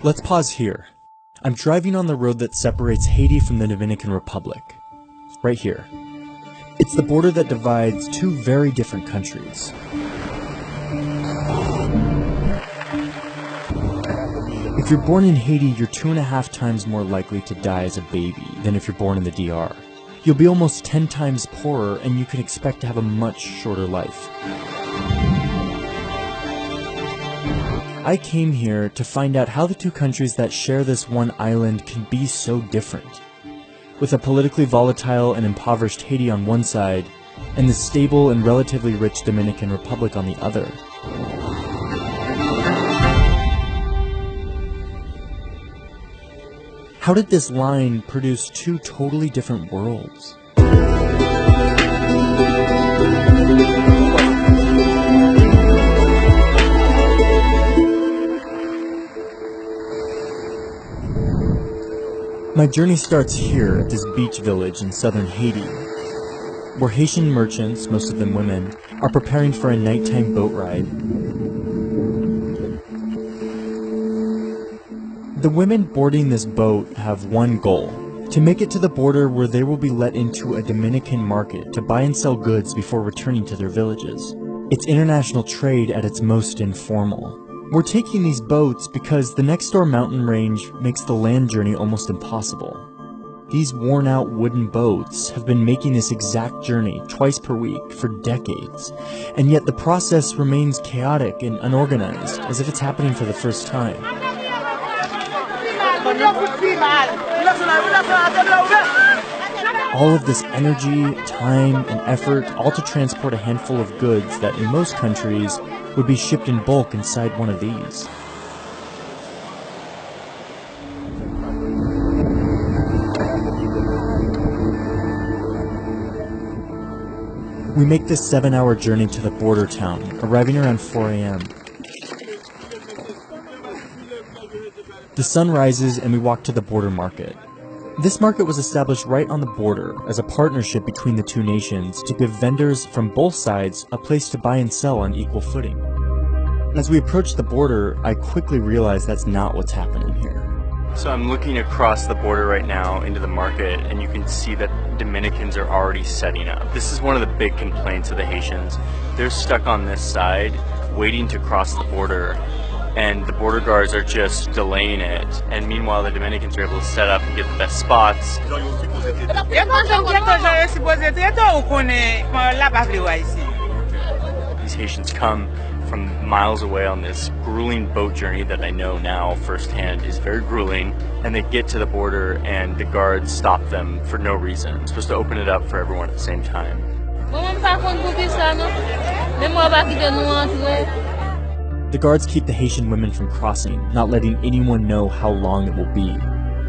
Let's pause here. I'm driving on the road that separates Haiti from the Dominican Republic. Right here. It's the border that divides two very different countries. If you're born in Haiti, you're 2.5 times more likely to die as a baby than if you're born in the DR. You'll be almost 10 times poorer, and you can expect to have a much shorter life. I came here to find out how the two countries that share this one island can be so different. With a politically volatile and impoverished Haiti on one side, and the stable and relatively rich Dominican Republic on the other. How did this line produce two totally different worlds? My journey starts here at this beach village in southern Haiti, where Haitian merchants, most of them women, are preparing for a nighttime boat ride. The women boarding this boat have one goal: to make it to the border where they will be let into a Dominican market to buy and sell goods before returning to their villages. It's international trade at its most informal. We're taking these boats because the next door mountain range makes the land journey almost impossible. These worn-out wooden boats have been making this exact journey twice per week for decades, and yet the process remains chaotic and unorganized, as if it's happening for the first time. All of this energy, time, and effort, all to transport a handful of goods that in most countries would be shipped in bulk inside one of these. We make this 7-hour journey to the border town, arriving around 4 a.m. The sun rises and we walk to the border market. This market was established right on the border as a partnership between the two nations to give vendors from both sides a place to buy and sell on equal footing. As we approach the border, I quickly realize that's not what's happening here. So I'm looking across the border right now into the market, and you can see that Dominicans are already setting up. This is one of the big complaints of the Haitians. They're stuck on this side, waiting to cross the border, and the border guards are just delaying it. And meanwhile, the Dominicans are able to set up and get the best spots. These Haitians come from miles away on this grueling boat journey that I know now firsthand is very grueling, and they get to the border and the guards stop them for no reason. They're supposed to open it up for everyone at the same time. The guards keep the Haitian women from crossing, not letting anyone know how long it will be.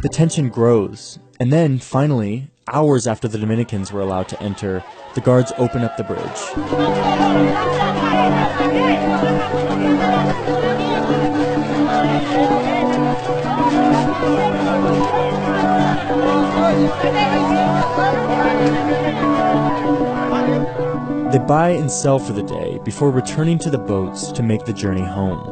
The tension grows, and then, finally, hours after the Dominicans were allowed to enter, the guards open up the bridge. They buy and sell for the day before returning to the boats to make the journey home.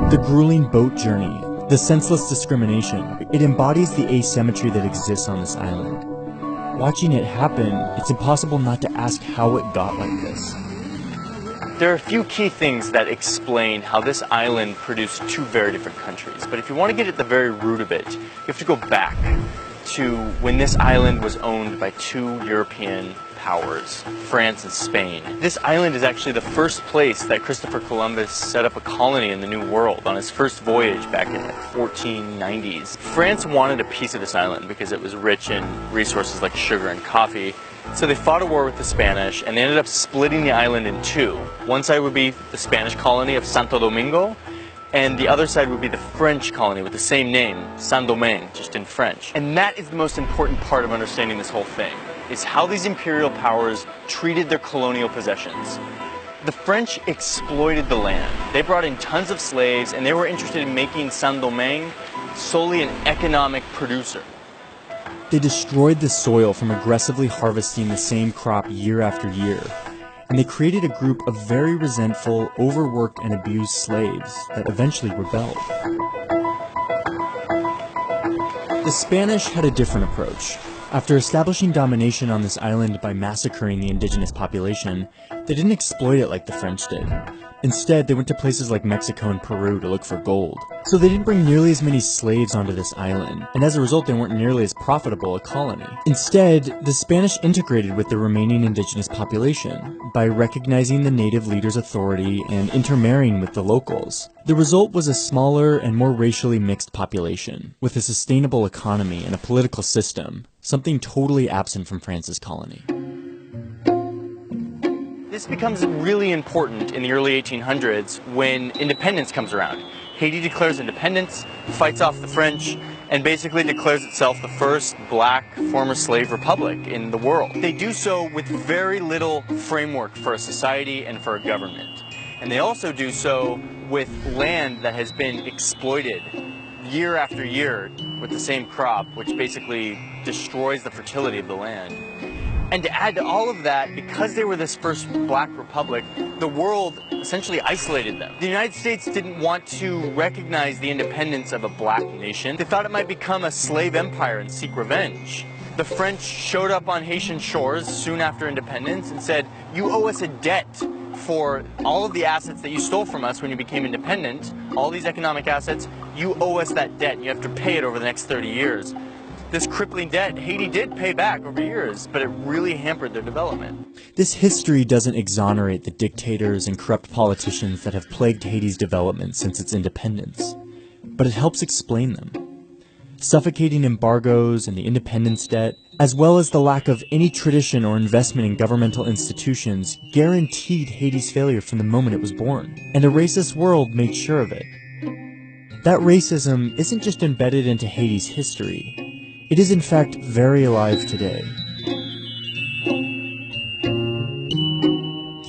The grueling boat journey, the senseless discrimination, it embodies the asymmetry that exists on this island. Watching it happen, it's impossible not to ask how it got like this. There are a few key things that explain how this island produced two very different countries. But if you want to get at the very root of it, you have to go back to when this island was owned by two European powers, France and Spain. This island is actually the first place that Christopher Columbus set up a colony in the New World on his first voyage back in the 1490s. France wanted a piece of this island because it was rich in resources like sugar and coffee. So they fought a war with the Spanish, and they ended up splitting the island in two. One side would be the Spanish colony of Santo Domingo, and the other side would be the French colony with the same name, Saint-Domingue, just in French. And that is the most important part of understanding this whole thing, is how these imperial powers treated their colonial possessions. The French exploited the land. They brought in tons of slaves, and they were interested in making Saint-Domingue solely an economic producer. They destroyed the soil from aggressively harvesting the same crop year after year. and they created a group of very resentful, overworked, and abused slaves that eventually rebelled. The Spanish had a different approach. After establishing domination on this island by massacring the indigenous population, they didn't exploit it like the French did. Instead, they went to places like Mexico and Peru to look for gold. So they didn't bring nearly as many slaves onto this island, and as a result they weren't nearly as profitable a colony. Instead, the Spanish integrated with the remaining indigenous population by recognizing the native leaders' authority and intermarrying with the locals. The result was a smaller and more racially mixed population, with a sustainable economy and a political system, something totally absent from France's colony. This becomes really important in the early 1800s when independence comes around. Haiti declares independence, fights off the French, and basically declares itself the first black former slave republic in the world. They do so with very little framework for a society and for a government. And they also do so with land that has been exploited year after year with the same crop, which basically destroys the fertility of the land. And to add to all of that, because they were this first black republic, the world essentially isolated them. The United States didn't want to recognize the independence of a black nation. They thought it might become a slave empire and seek revenge. The French showed up on Haitian shores soon after independence and said, "You owe us a debt for all of the assets that you stole from us when you became independent, all these economic assets, you owe us that debt. You have to pay it over the next 30 years. This crippling debt, Haiti did pay back over years, but it really hampered their development. This history doesn't exonerate the dictators and corrupt politicians that have plagued Haiti's development since its independence, but it helps explain them. Suffocating embargoes and the independence debt, as well as the lack of any tradition or investment in governmental institutions, guaranteed Haiti's failure from the moment it was born, and a racist world made sure of it. That racism isn't just embedded into Haiti's history. It is in fact very alive today.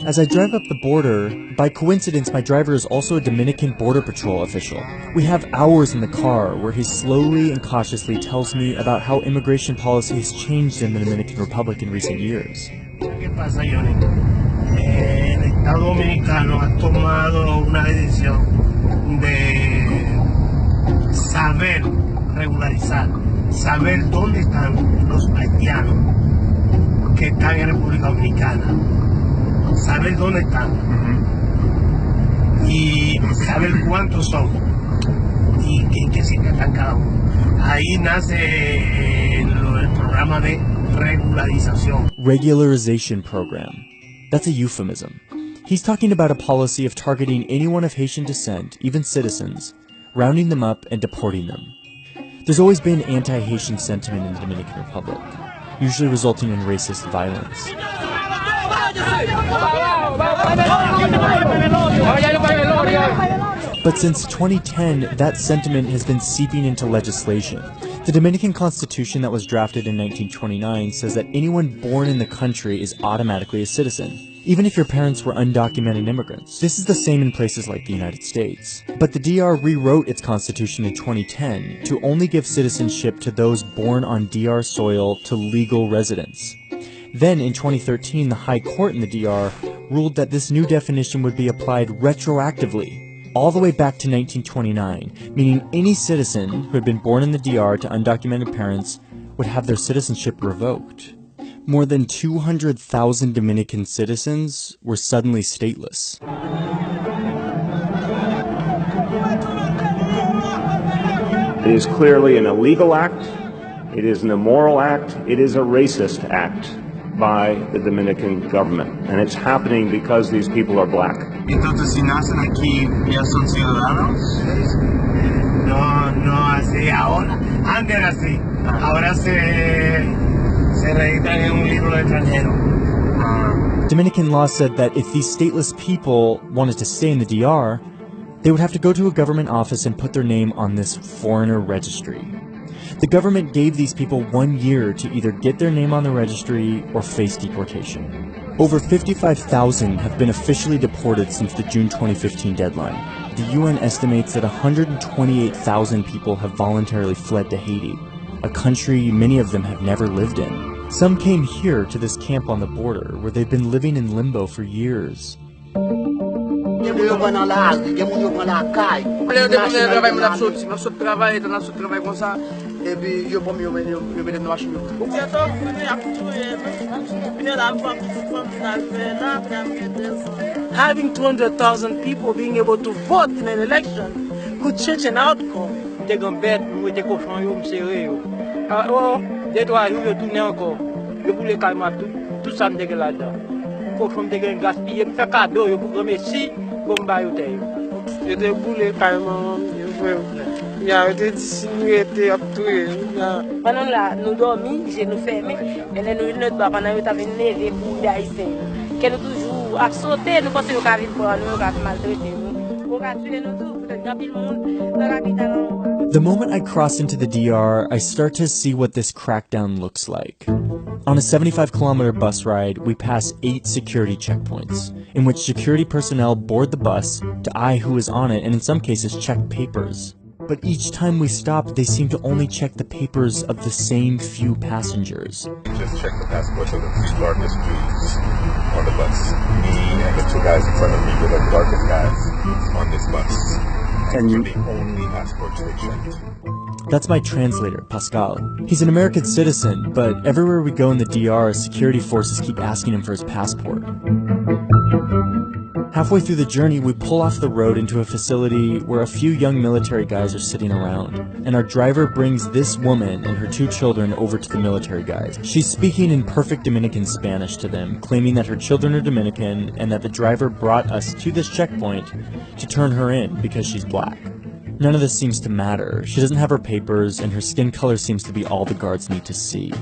As I drive up the border, by coincidence my driver is also a Dominican Border Patrol official. We have hours in the car where he slowly and cautiously tells me about how immigration policy has changed in the Dominican Republic in recent years. ¿Qué pasa, Johnny? El Estado Dominicano ha tomado una decisión de saber regularizar, saber dónde están los haitianos que están en República Dominicana, saber dónde están y saber cuántos son y en qué sitio están cada uno. Ahí nace el programa de regularización. Regularization program. That's a euphemism. He's talking about a policy of targeting anyone of Haitian descent, even citizens, rounding them up and deporting them. There's always been anti-Haitian sentiment in the Dominican Republic, usually resulting in racist violence. But since 2010, that sentiment has been seeping into legislation. The Dominican Constitution that was drafted in 1929 says that anyone born in the country is automatically a citizen, even if your parents were undocumented immigrants. This is the same in places like the United States. But the DR rewrote its constitution in 2010 to only give citizenship to those born on DR soil to legal residents. Then, in 2013, the High Court in the DR ruled that this new definition would be applied retroactively, all the way back to 1929, meaning any citizen who had been born in the DR to undocumented parents would have their citizenship revoked. More than 200,000 Dominican citizens were suddenly stateless. It is clearly an illegal act, it is an immoral act, it is a racist act by the Dominican government, and it's happening because these people are black. Entonces, si nacen aquí, ya son ciudadanos. No así ahora. Antes era así. Ahora se registran en un libro de extranjero. Dominican law said that if these stateless people wanted to stay in the DR, they would have to go to a government office and put their name on this foreigner registry. The government gave these people 1 year to either get their name on the registry or face deportation. Over 55,000 have been officially deported since the June 2015 deadline. The UN estimates that 128,000 people have voluntarily fled to Haiti, a country many of them have never lived in. Some came here to this camp on the border, where they've been living in limbo for years. Having 200,000 people being able to vote in an election could change an outcome. They gon' bet with the cochon yo m'seré yo. Oh, des doigts yo tourner encore. Yo voulais calmer tout ça m'dégé là-dedans. Cochon m'dégé gaspiller, me faire cadeau yo pour remercier bon ba yo té yo. Yo te voulais calmer yo frère. Il a été dissimulé, était obtué. Pendant là, nous dormons, j'ai nous fermé. Et là, nous notre papa, nous avons levé pour les Haïtiens. Que nous toujours à sauter, nous pensons qu'on va vivre pour nous, qu'on va maltraiter nous. On va tuer nous tous, peut-être dans le monde, dans la capitale. The moment I cross into the DR, I start to see what this crackdown looks like. On a 75-kilometer bus ride, we pass 8 security checkpoints, in which security personnel board the bus to eye who is on it and in some cases check papers. But each time we stop, they seem to only check the papers of the same few passengers. Just check the passports of the 3 darkest Jews on the bus. Me and the 2 guys in front of me were the darkest guys on this bus. And you're the only passports they checked. That's my translator, Pascal. He's an American citizen, but everywhere we go in the DR, security forces keep asking him for his passport. Halfway through the journey, we pull off the road into a facility where a few young military guys are sitting around, and our driver brings this woman and her 2 children over to the military guys. She's speaking in perfect Dominican Spanish to them, claiming that her children are Dominican and that the driver brought us to this checkpoint to turn her in because she's black. None of this seems to matter. She doesn't have her papers, and her skin color seems to be all the guards need to see.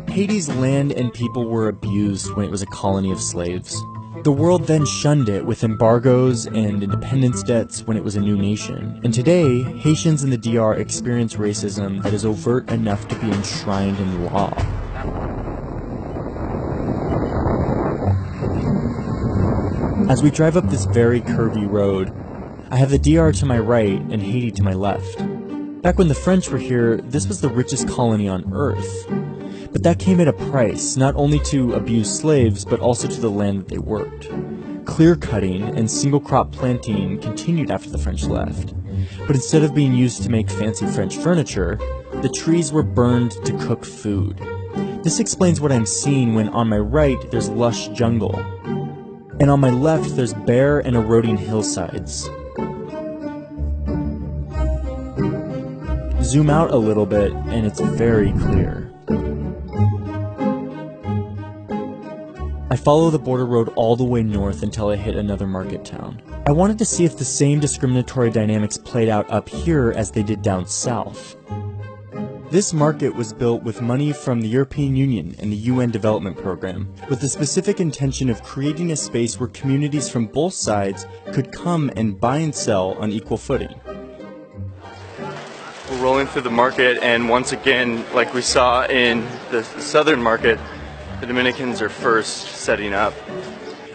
Haiti's land and people were abused when it was a colony of slaves. The world then shunned it with embargoes and independence debts when it was a new nation. And today, Haitians in the DR experience racism that is overt enough to be enshrined in law. As we drive up this very curvy road, I have the DR to my right and Haiti to my left. Back when the French were here, this was the richest colony on earth. But that came at a price, not only to abuse slaves, but also to the land that they worked. Clear-cutting and single-crop planting continued after the French left. But instead of being used to make fancy French furniture, the trees were burned to cook food. This explains what I'm seeing when on my right there's lush jungle, and on my left there's bare and eroding hillsides. Zoom out a little bit and it's very clear. I follow the border road all the way north until I hit another market town. I wanted to see if the same discriminatory dynamics played out up here as they did down south. This market was built with money from the European Union and the UN Development Program, with the specific intention of creating a space where communities from both sides could come and buy and sell on equal footing. We're rolling through the market, and once again, like we saw in the southern market, the Dominicans are first setting up.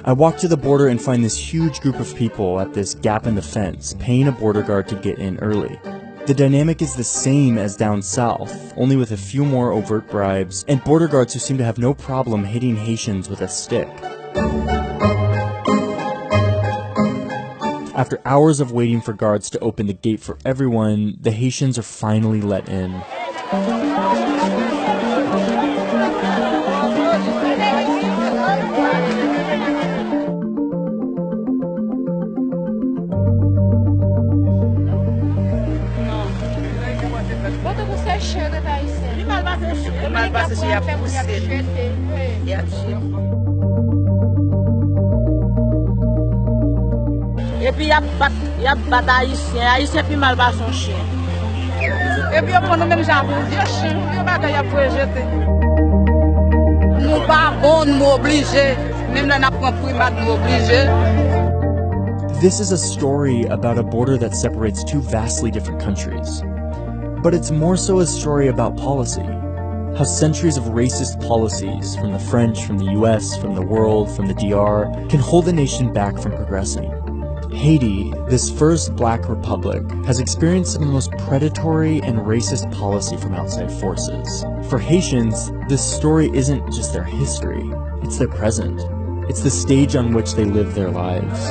I walk to the border and find this huge group of people at this gap in the fence, paying a border guard to get in early. The dynamic is the same as down south, only with a few more overt bribes, and border guards who seem to have no problem hitting Haitians with a stick. After hours of waiting for guards to open the gate for everyone, the Haitians are finally let in. Et puis il y a bataille haïtien puis mal va son chien. Et puis on même gens pour dire chien, il bataille a pour jeter. Nous pas bon nous obligés, même là n'a pas primat nous obligés. This is a story about a border that separates 2 vastly different countries. But it's more so a story about policy. How centuries of racist policies from the French, from the US, from the world, from the DR can hold a nation back from progressing. Haiti, this first black republic, has experienced some of the most predatory and racist policy from outside forces. For Haitians, this story isn't just their history, it's their present. It's the stage on which they live their lives.